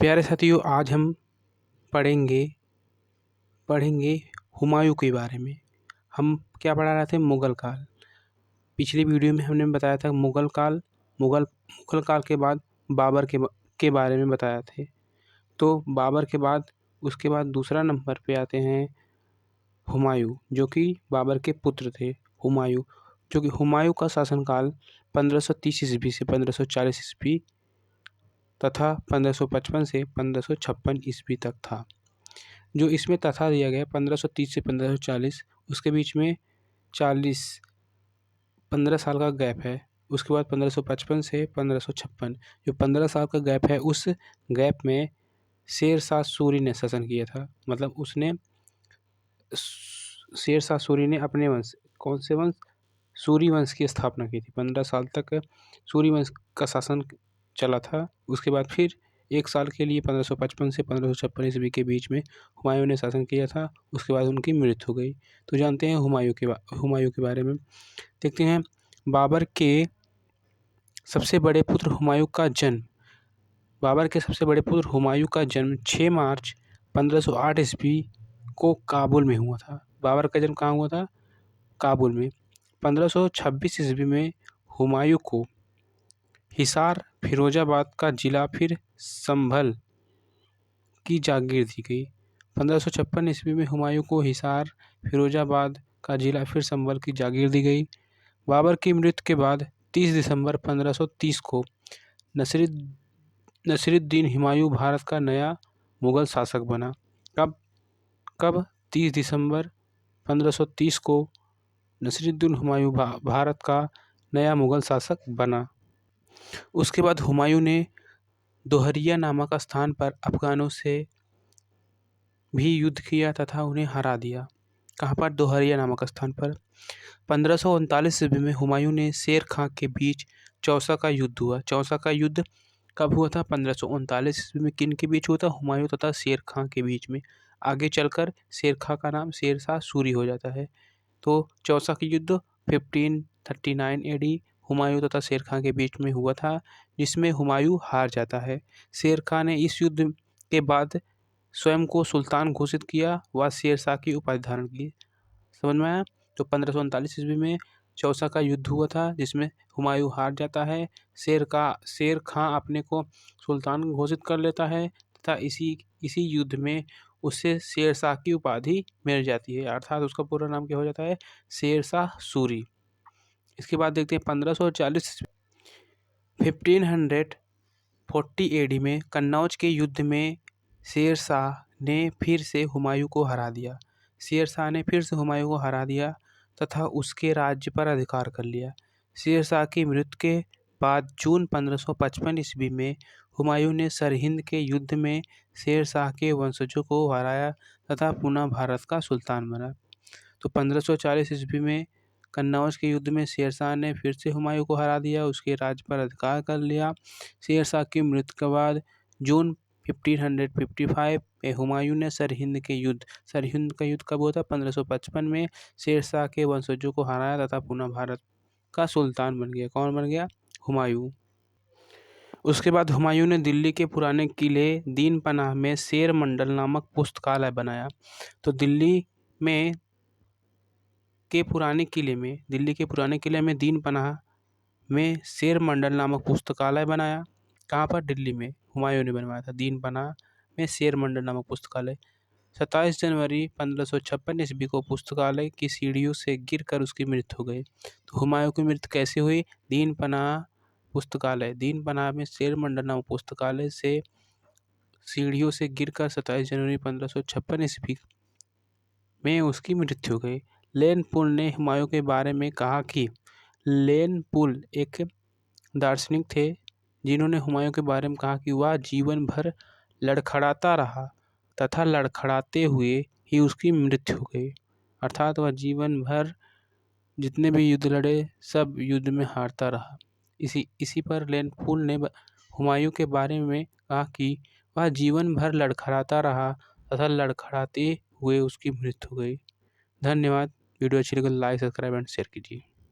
प्यारे साथियों, आज हम पढ़ेंगे हुमायूँ के बारे में। हम क्या पढ़ा रहे थे? मुग़ल काल। पिछली वीडियो में हमने बताया था मुग़ल काल के बाद बाबर के बारे में बताया थे। तो बाबर के बाद उसके बाद दूसरा नंबर पे आते हैं हुमायूँ, जो कि बाबर के पुत्र थे। हुमायूँ, जो कि हुमायूँ का शासनकाल 1530 ईस्वी से 1540 ईस्वी तथा 1555 से 1556 ईस्वी तक था। जो इसमें तथा दिया गया 1530 से 1540, उसके बीच में 15 साल का गैप है। उसके बाद 1555 से 1556, जो 15 साल का गैप है, उस गैप में शेर शाह सूरी ने शासन किया था। मतलब शेर शाह सूरी ने अपने वंश, कौन से वंश? सूरी वंश की स्थापना की थी। 15 साल तक सूरी वंश का शासन चला था। उसके बाद फिर 1 साल के लिए 1555 से 1556 ईस्वी के बीच में हुमायूँ ने शासन किया था। उसके बाद उनकी मृत्यु हो गई। तो जानते हैं हुमायूँ के बारे में। देखते हैं बाबर के सबसे बड़े पुत्र हुमायूँ का जन्म। बाबर के सबसे बड़े पुत्र हुमायूँ का जन्म 6 मार्च 1508 ईस्वी को काबुल में हुआ था। बाबर का जन्म कहाँ हुआ था? काबुल में। 1526 ईस्वी में हुमायूँ को हिसार फिरोजाबाद का जिला फिर संभल की जागीर दी गई। 1556 ईस्वी में हुमायूँ को हिसार फिरोजाबाद का जिला फिर संभल की जागीर दी गई। बाबर की मृत्यु के बाद 30 दिसंबर 1530 को नसीरुद्दीन हुमायूँ भारत का नया मुग़ल शासक बना। कब 30 दिसंबर 1530 को नसीरुद्दीन हुमायूँ भारत का नया मुग़ल शासक बना। उसके बाद हुमायूँ ने दोहरिया नामक स्थान पर अफ़गानों से भी युद्ध किया तथा उन्हें हरा दिया। कहाँ पर? दोहरिया नामक स्थान पर। 1539 ईस्वी में हुमायूँ ने शेर खां के बीच चौसा का युद्ध हुआ। चौसा का युद्ध कब हुआ था? 1539 ईस्वी में। किन के बीच हुआ था? हुमायूँ तथा शेर खां के बीच में। आगे चलकर शेर खां का नाम शेर शाह सूरी हो जाता है। तो चौसा का युद्ध 1539 AD हुमायूँ तथा शेर खां के बीच में हुआ था, जिसमें हुमायूँ हार जाता है। शेर खां ने इस युद्ध के बाद स्वयं को सुल्तान घोषित किया व शेर शाह की उपाधि धारण की। समझ में आया? तो 1539 ईस्वी में चौसा का युद्ध हुआ था, जिसमें हुमायूँ हार जाता है। शेर खां अपने को सुल्तान घोषित कर लेता है तथा इसी युद्ध में उससे शेर शाह की उपाधि मिल जाती है, अर्थात उसका पूरा नाम क्या हो जाता है? शेर शाह सूरी। इसके बाद देखते हैं 1540 1540 AD में कन्नौज के युद्ध में शेर शाह ने फिर से हुमायूँ को हरा दिया। शेर शाह ने फिर से हुमायूँ को हरा दिया तथा उसके राज्य पर अधिकार कर लिया। शेर शाह की मृत्यु के बाद जून 1555 ईस्वी में हुमायूँ ने सरहिंद के युद्ध में शेर शाह के वंशजों को हराया तथा पुनः भारत का सुल्तान बना। तो 1540 ईस्वी में कन्नौज के युद्ध में शेर शाह ने फिर से हुमायूँ को हरा दिया, उसके राज्य पर अधिकार कर लिया। शेर शाह की मृत्यु के बाद जून 1555 में हुमायूँ ने सरहिंद का युद्ध कब हुआ था? 1555 में शेर शाह के वंशजों को हराया तथा पुनः भारत का सुल्तान बन गया। कौन बन गया? हुमायूँ। उसके बाद हुमायूँ ने दिल्ली के पुराने किले दीन पनाह में शेर मंडल नामक पुस्तकालय बनाया। तो दिल्ली के पुराने किले में दीन पनाह में शेर मंडल नामक पुस्तकालय बनाया। कहाँ पर? दिल्ली में हुमायूँ ने बनवाया था, दीन पनाह में शेर मंडल नामक पुस्तकालय। 27 जनवरी 1556 ईस्वी को पुस्तकालय की सीढ़ियों से गिरकर उसकी मृत्यु हो गई। तो हुमायूँ की मृत्यु कैसे हुई? दीन पनाह में शेर मंडल नामक पुस्तकालय से सीढ़ियों से गिरकर 27 जनवरी 1556 ईस्वी में उसकी मृत्यु हो गई। लेन पुल ने हुमायूँ के बारे में कहा कि लेन पुल एक दार्शनिक थे, जिन्होंने हुमायूँ के बारे में कहा कि वह जीवन भर लड़खड़ाता रहा तथा लड़खड़ाते हुए ही उसकी मृत्यु हो गई। अर्थात वह जीवन भर जितने भी युद्ध लड़े, सब युद्ध में हारता रहा। इसी पर लेन पुल ने हुमायूँ के बारे में कहा कि वह जीवन भर लड़खड़ाता रहा तथा लड़खड़ाते हुए उसकी मृत्यु हो गई। धन्यवाद। वीडियो अच्छी लगी तो लाइक, सब्सक्राइब एंड शेयर कीजिए।